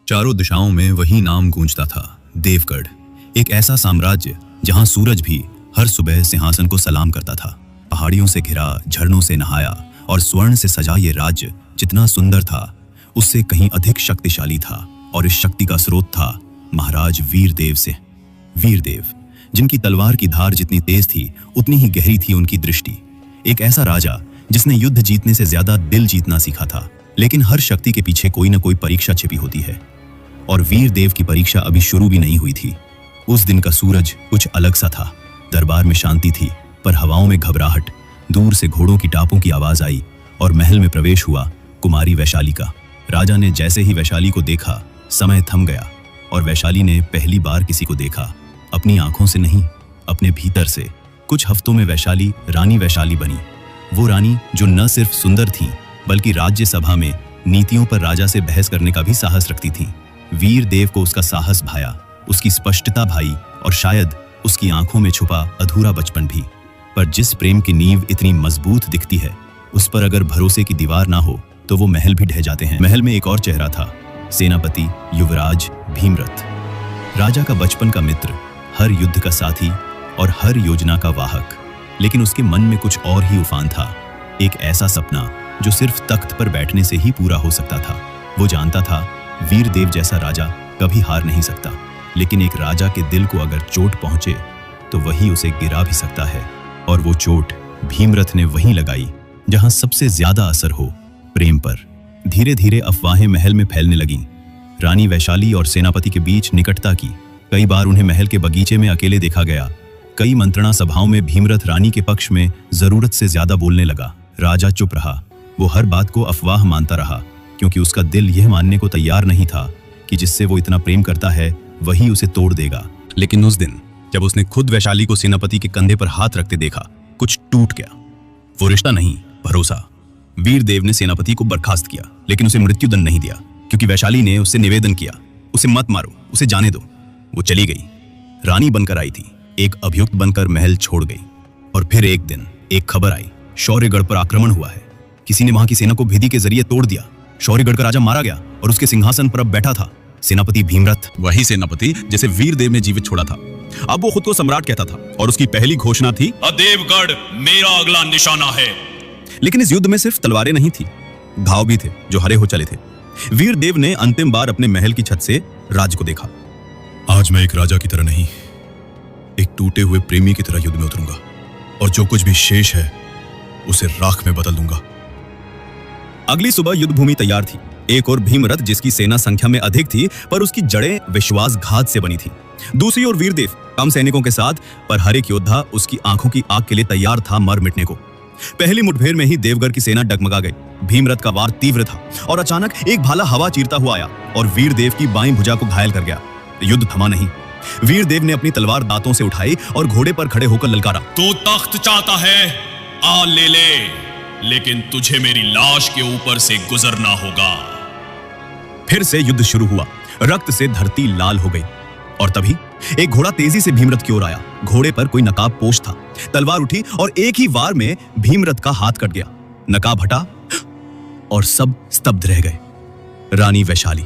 चारों दिशाओं में वही नाम गूंजता था, देवगढ़। एक ऐसा साम्राज्य जहां सूरज भी हर सुबह सिंहासन को सलाम करता था। पहाड़ियों से घिरा, झरनों से नहाया और स्वर्ण से सजा ये राज्य जितना सुंदर था, उससे कहीं अधिक शक्तिशाली था। और इस शक्ति का स्रोत था महाराज वीरदेव से। वीरदेव, जिनकी तलवार की धार जितनी तेज थी, उतनी ही गहरी थी उनकी दृष्टि। एक ऐसा राजा जिसने युद्ध जीतने से ज्यादा दिल जीतना सीखा था। लेकिन हर शक्ति के पीछे कोई न कोई परीक्षा छिपी होती है, और वीरदेव की परीक्षा अभी शुरू भी नहीं हुई थी। उस दिन का सूरज कुछ अलग सा था। दरबार में शांति थी, पर हवाओं में घबराहट। दूर से घोड़ों की टापों की आवाज आई और महल में प्रवेश हुआ कुमारी वैशाली का। राजा ने जैसे ही वैशाली को देखा, समय थम गया। और वैशाली ने पहली बार किसी को देखा, अपनी आंखों से नहीं, अपने भीतर से। कुछ हफ्तों में वैशाली रानी वैशाली बनी। वो रानी जो न सिर्फ सुंदर थी, बल्कि राज्यसभा में नीतियों पर राजा से बहस करने का भी साहस रखती थी। वीरदेव को उसका साहस भाया, उसकी स्पष्टता भाई, और शायद उसकी आंखों में छुपा अधूरा बचपन भी। पर जिस प्रेम की नींव इतनी मजबूत दिखती है, उस पर अगर भरोसे की दीवार ना हो तो वो महल भी ढह जाते हैं। महल में एक और चेहरा था, सेनापति युवराज भीमरथ। राजा का बचपन का मित्र, हर युद्ध का साथी और हर योजना का वाहक। लेकिन उसके मन में कुछ और ही उफान था। एक ऐसा सपना जो सिर्फ तख्त पर बैठने से ही पूरा हो सकता था। वो जानता था वीरदेव जैसा राजा कभी हार नहीं सकता, लेकिन एक राजा के दिल को अगर चोट पहुंचे तो वही उसे गिरा भी सकता है। और वो चोट भीमरथ ने वहीं लगाई जहां सबसे ज्यादा असर हो, प्रेम पर। धीरे धीरे अफवाहें महल में फैलने लगीं। रानी वैशाली और सेनापति के बीच निकटता की। कई बार उन्हें महल के बगीचे में अकेले देखा गया। कई मंत्रणा सभाओं में भीमरथ रानी के पक्ष में जरूरत से ज्यादा बोलने लगा। राजा चुप रहा। वो हर बात को अफवाह मानता रहा, क्योंकि उसका दिल यह मानने को तैयार नहीं था कि जिससे वो इतना प्रेम करता है वही उसे तोड़ देगा। लेकिन उस दिन जब उसने खुद वैशाली को सेनापति के कंधे पर हाथ रखते देखा, कुछ टूट गया। वो रिश्ता नहीं, भरोसा। वीरदेव ने सेनापति को बर्खास्त किया, लेकिन उसे मृत्युदंड नहीं दिया, क्योंकि वैशाली ने उससे निवेदन किया, उसे मत मारो, उसे जाने दो। वो चली गई, रानी बनकर आई थी, एक अभियुक्त बनकर महल छोड़ गई। और फिर एक दिन एक खबर आई, शौर्यगढ़ पर आक्रमण हुआ है। किसी ने वहां की सेना को भेदी के जरिए तोड़ दिया। शौर्यगढ़ का राजा मारा गया और उसके सिंहासन पर अब बैठा था सेनापति भीमरथ। वही सेनापति जिसे वीरदेव ने जीवित छोड़ा था। अब वो खुद को सम्राट कहता था और उसकी पहली घोषणा थी, देवगढ़ मेरा अगला निशाना है। लेकिन इस युद्ध में सिर्फ तलवारें नहीं थी, घाव भी थे जो हरे हो चले थे। वीरदेव ने अंतिम बार अपने महल की छत से राज्य को देखा। आज मैं एक राजा की तरह नहीं, एक टूटे हुए प्रेमी की तरह युद्ध में उतरूंगा, और जो कुछ भी शेष है उसे राख में बदल दूंगा। अगली सुबह युद्ध भूमि तैयार थी। एक और भीमरथ, जिसकी सेना संख्या में अधिक थी, पर उसकी जड़ें विश्वासघात से बनी थी। दूसरी ओर वीरदेव, कम सैनिकों के साथ, पर हर एक योद्धा उसकी आंखों की आग के लिए तैयार था मर मिटने को। पहली मुठभेड़ में ही देवगढ़ की सेना डगमगा गई। भीमरथ का वार तीव्र था और अचानक एक भाला हवा चीरता हुआ आया और वीरदेव की बाईं भुजा को घायल कर गया। युद्ध थमा नहीं। वीरदेव ने अपनी तलवार दांतों से उठाई और घोड़े पर खड़े होकर ललकारा, तू तख्त चाहता है, आ ले ले, लेकिन तुझे मेरी लाश के ऊपर से गुजरना होगा। फिर से युद्ध शुरू हुआ। रक्त से धरती लाल हो गई। और तभी एक घोड़ा तेजी से भीमरथ की ओर आया। घोड़े पर कोई नकाबपोश था। तलवार उठी और एक ही वार में भीमरथ का हाथ कट गया। नकाब हटा और सब स्तब्ध रह गए। रानी वैशाली,